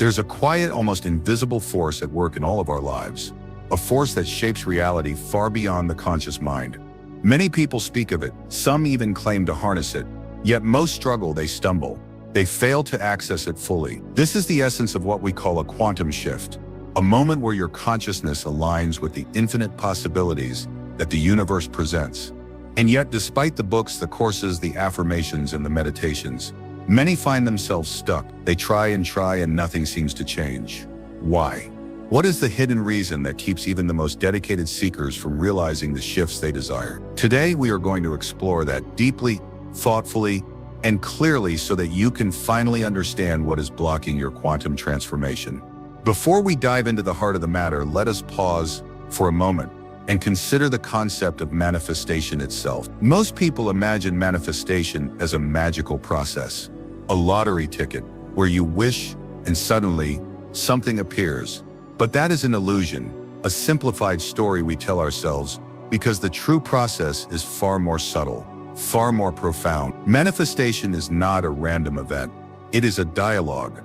There's a quiet, almost invisible force at work in all of our lives, a force that shapes reality far beyond the conscious mind. Many people speak of it, some even claim to harness it, yet most struggle, they stumble. They fail to access it fully. This is the essence of what we call a quantum shift, a moment where your consciousness aligns with the infinite possibilities that the universe presents. And yet, despite the books, the courses, the affirmations, and the meditations, many find themselves stuck. They try and nothing seems to change. Why? What is the hidden reason that keeps even the most dedicated seekers from realizing the shifts they desire? Today, we are going to explore that deeply, thoughtfully, and clearly so that you can finally understand what is blocking your quantum transformation. Before we dive into the heart of the matter, let us pause for a moment and consider the concept of manifestation itself. Most people imagine manifestation as a magical process, a lottery ticket where you wish and suddenly something appears. But that is an illusion, a simplified story we tell ourselves, because the true process is far more subtle, far more profound. Manifestation is not a random event. It is a dialogue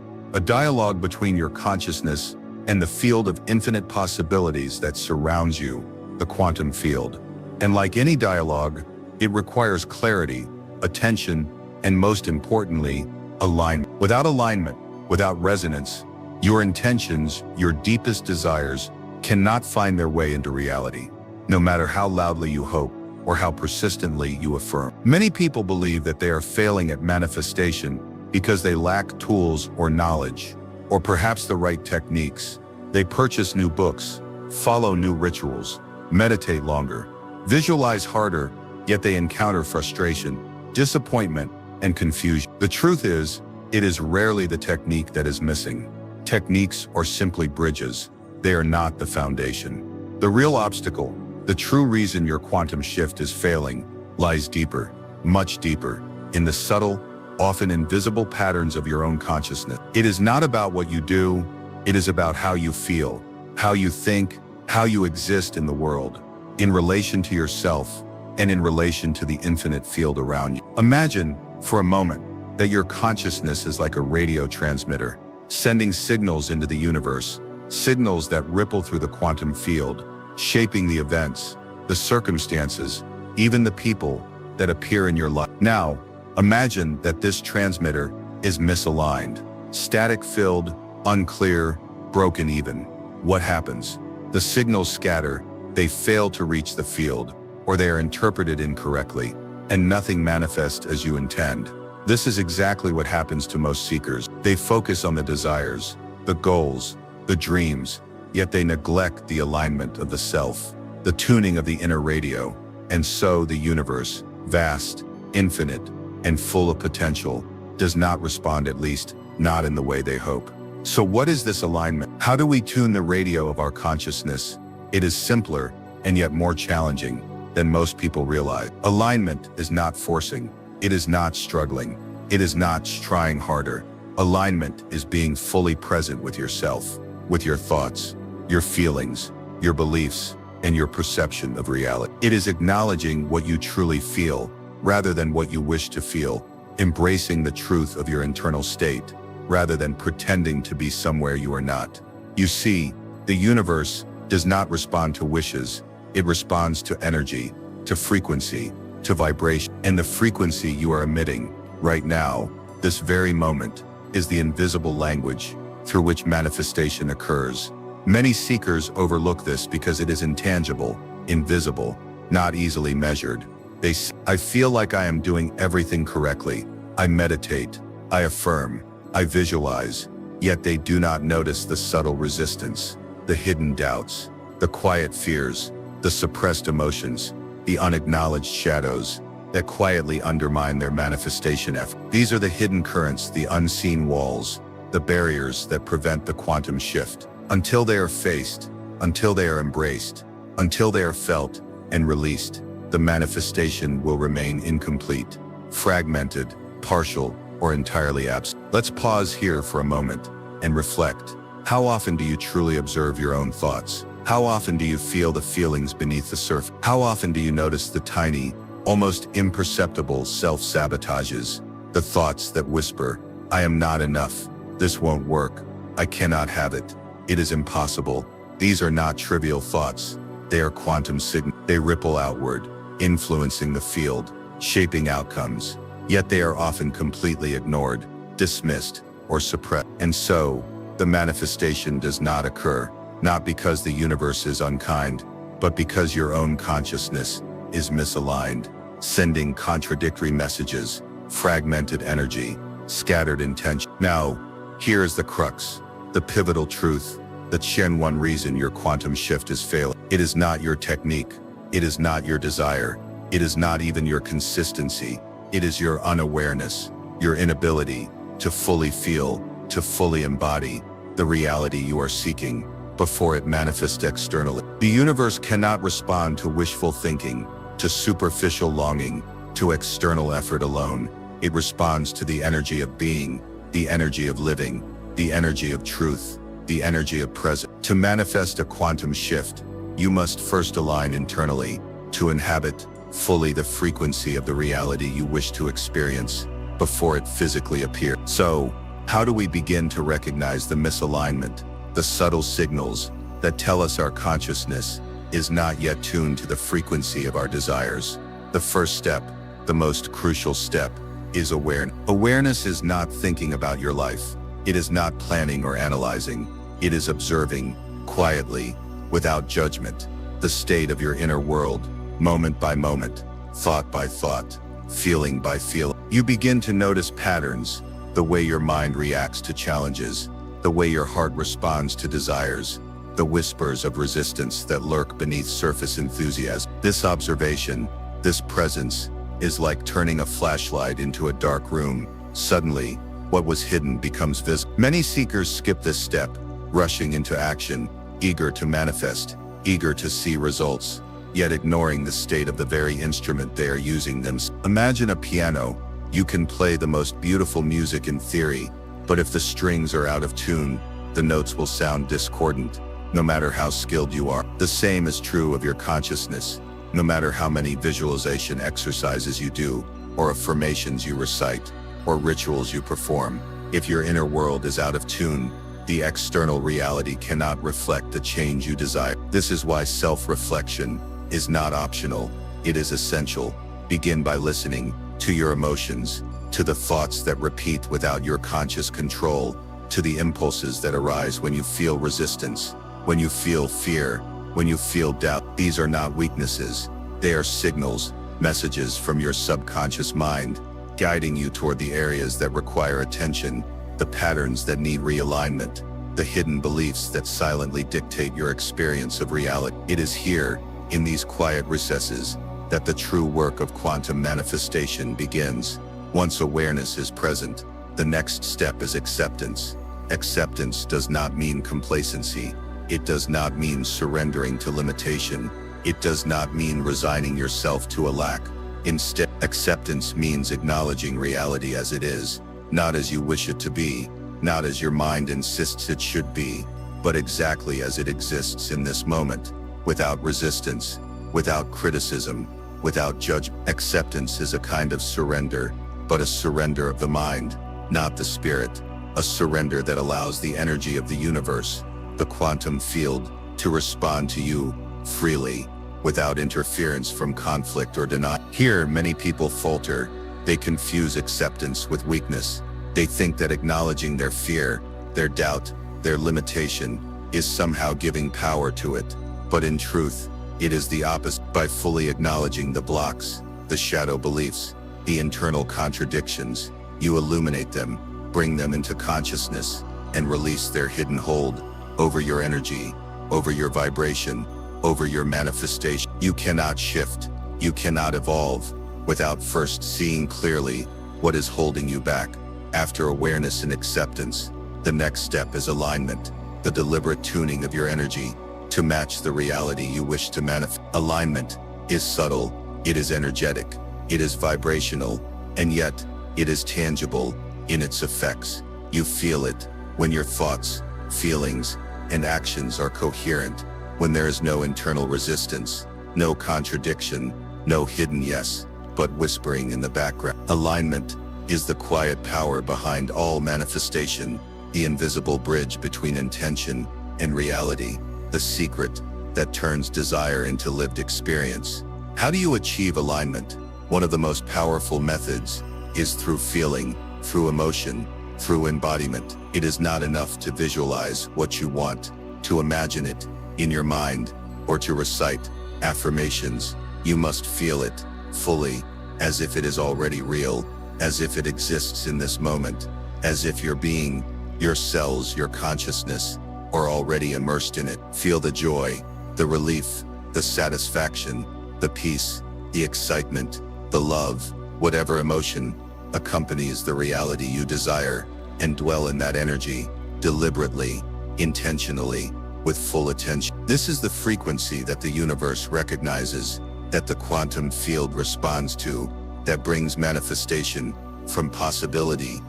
between your consciousness and the field of infinite possibilities that surrounds you, the quantum field. And like any dialogue, it requires clarity, attention, and most importantly, alignment. Without alignment, without resonance, your intentions, your deepest desires, cannot find their way into reality, no matter how loudly you hope or how persistently you affirm. Many people believe that they are failing at manifestation because they lack tools or knowledge, or perhaps the right techniques. They purchase new books, follow new rituals, meditate longer, visualize harder, yet they encounter frustration, disappointment, and confusion. The truth is, it is rarely the technique that is missing. Techniques are simply bridges. They are not the foundation. The real obstacle, the true reason your quantum shift is failing, lies deeper, much deeper, in the subtle, often invisible patterns of your own consciousness. It is not about what you do, it is about how you feel, how you think, how you exist in the world, in relation to yourself, and in relation to the infinite field around you. Imagine, for a moment, that your consciousness is like a radio transmitter, sending signals into the universe, signals that ripple through the quantum field, shaping the events, the circumstances, even the people that appear in your life. Now, imagine that this transmitter is misaligned, static-filled, unclear, broken even. What happens? The signals scatter, they fail to reach the field, or they are interpreted incorrectly, and nothing manifests as you intend. This is exactly what happens to most seekers. They focus on the desires, the goals, the dreams, yet they neglect the alignment of the self, the tuning of the inner radio, and so the universe, vast, infinite, and full of potential, does not respond, at least not in the way they hope. So what is this alignment? How do we tune the radio of our consciousness? It is simpler and yet more challenging than most people realize. Alignment is not forcing. It is not struggling. It is not trying harder. Alignment is being fully present with yourself, with your thoughts, your feelings, your beliefs, and your perception of reality. It is acknowledging what you truly feel rather than what you wish to feel, embracing the truth of your internal state rather than pretending to be somewhere you are not. You see, the universe does not respond to wishes. It responds to energy, to frequency, to vibration. And the frequency you are emitting right now, this very moment, is the invisible language through which manifestation occurs. Many seekers overlook this because it is intangible, invisible, not easily measured. They say, I feel like I am doing everything correctly. I meditate, I affirm, I visualize, yet they do not notice the subtle resistance, the hidden doubts, the quiet fears, the suppressed emotions, the unacknowledged shadows that quietly undermine their manifestation effort. These are the hidden currents, the unseen walls, the barriers that prevent the quantum shift. Until they are faced, until they are embraced, until they are felt and released, the manifestation will remain incomplete, fragmented, partial, or entirely absent. Let's pause here for a moment and reflect. How often do you truly observe your own thoughts? How often do you feel the feelings beneath the surface? How often do you notice the tiny, almost imperceptible self-sabotages, the thoughts that whisper, I am not enough, this won't work, I cannot have it. It is impossible. These are not trivial thoughts. They are quantum signals. They ripple outward, influencing the field, shaping outcomes. Yet they are often completely ignored, dismissed, or suppressed. And so, the manifestation does not occur, not because the universe is unkind, but because your own consciousness is misaligned, sending contradictory messages, fragmented energy, scattered intention. Now, here is the crux, the pivotal truth, the Qian reason your quantum shift is failing. It is not your technique. It is not your desire. It is not even your consistency. It is your unawareness, your inability to fully feel, to fully embody the reality you are seeking before it manifests externally. The universe cannot respond to wishful thinking, to superficial longing, to external effort alone. It responds to the energy of being, the energy of living, the energy of truth, the energy of presence. To manifest a quantum shift, you must first align internally to inhabit fully the frequency of the reality you wish to experience before it physically appears. So, how do we begin to recognize the misalignment, the subtle signals that tell us our consciousness is not yet tuned to the frequency of our desires? The first step, the most crucial step, is awareness. Awareness is not thinking about your life. It is not planning or analyzing. It is observing, quietly, without judgment, the state of your inner world, moment by moment, thought by thought, feeling by feeling. You begin to notice patterns, the way your mind reacts to challenges, the way your heart responds to desires, the whispers of resistance that lurk beneath surface enthusiasm. This observation, this presence, is like turning a flashlight into a dark room. Suddenly, what was hidden becomes visible. Many seekers skip this step, rushing into action, eager to manifest, eager to see results, yet ignoring the state of the very instrument they are using themselves. Imagine a piano. You can play the most beautiful music in theory, but if the strings are out of tune, the notes will sound discordant, no matter how skilled you are. The same is true of your consciousness. No matter how many visualization exercises you do, or affirmations you recite, or rituals you perform, if your inner world is out of tune, the external reality cannot reflect the change you desire. This is why self-reflection is not optional. It is essential. Begin by listening to your emotions, to the thoughts that repeat without your conscious control, to the impulses that arise when you feel resistance, when you feel fear, when you feel doubt. These are not weaknesses. They are signals, messages from your subconscious mind, guiding you toward the areas that require attention, the patterns that need realignment, the hidden beliefs that silently dictate your experience of reality. It is here, in these quiet recesses, that the true work of quantum manifestation begins. Once awareness is present, the next step is acceptance. Acceptance does not mean complacency. It does not mean surrendering to limitation. It does not mean resigning yourself to a lack. Instead, acceptance means acknowledging reality as it is, not as you wish it to be, not as your mind insists it should be, but exactly as it exists in this moment, without resistance, without criticism, without judgment. Acceptance is a kind of surrender, but a surrender of the mind, not the spirit, a surrender that allows the energy of the universe, the quantum field, to respond to you freely, without interference from conflict or denial. Here, many people falter. They confuse acceptance with weakness. They think that acknowledging their fear, their doubt, their limitation, is somehow giving power to it. But in truth, it is the opposite. By fully acknowledging the blocks, the shadow beliefs, the internal contradictions, you illuminate them, bring them into consciousness, and release their hidden hold over your energy, over your vibration, over your manifestation. You cannot shift, you cannot evolve, without first seeing clearly what is holding you back. After awareness and acceptance, the next step is alignment, the deliberate tuning of your energy to match the reality you wish to manifest. Alignment is subtle, it is energetic, it is vibrational, and yet it is tangible in its effects. You feel it when your thoughts, feelings, and actions are coherent, when there is no internal resistance, no contradiction, no hidden yes, but whispering in the background. Alignment is the quiet power behind all manifestation. the invisible bridge between intention and reality, the secret that turns desire into lived experience. How do you achieve alignment? One of the most powerful methods is through feeling, through emotion, through embodiment. It is not enough to visualize what you want, to imagine it in your mind, or to recite affirmations. You must feel it fully, as if it is already real, as if it exists in this moment, as if your being, your cells, your consciousness are already immersed in it. Feel the joy, the relief, the satisfaction, the peace, the excitement, the love, whatever emotion accompanies the reality you desire, and dwell in that energy, deliberately, intentionally, with full attention. This is the frequency that the universe recognizes, that the quantum field responds to, that brings manifestation from possibility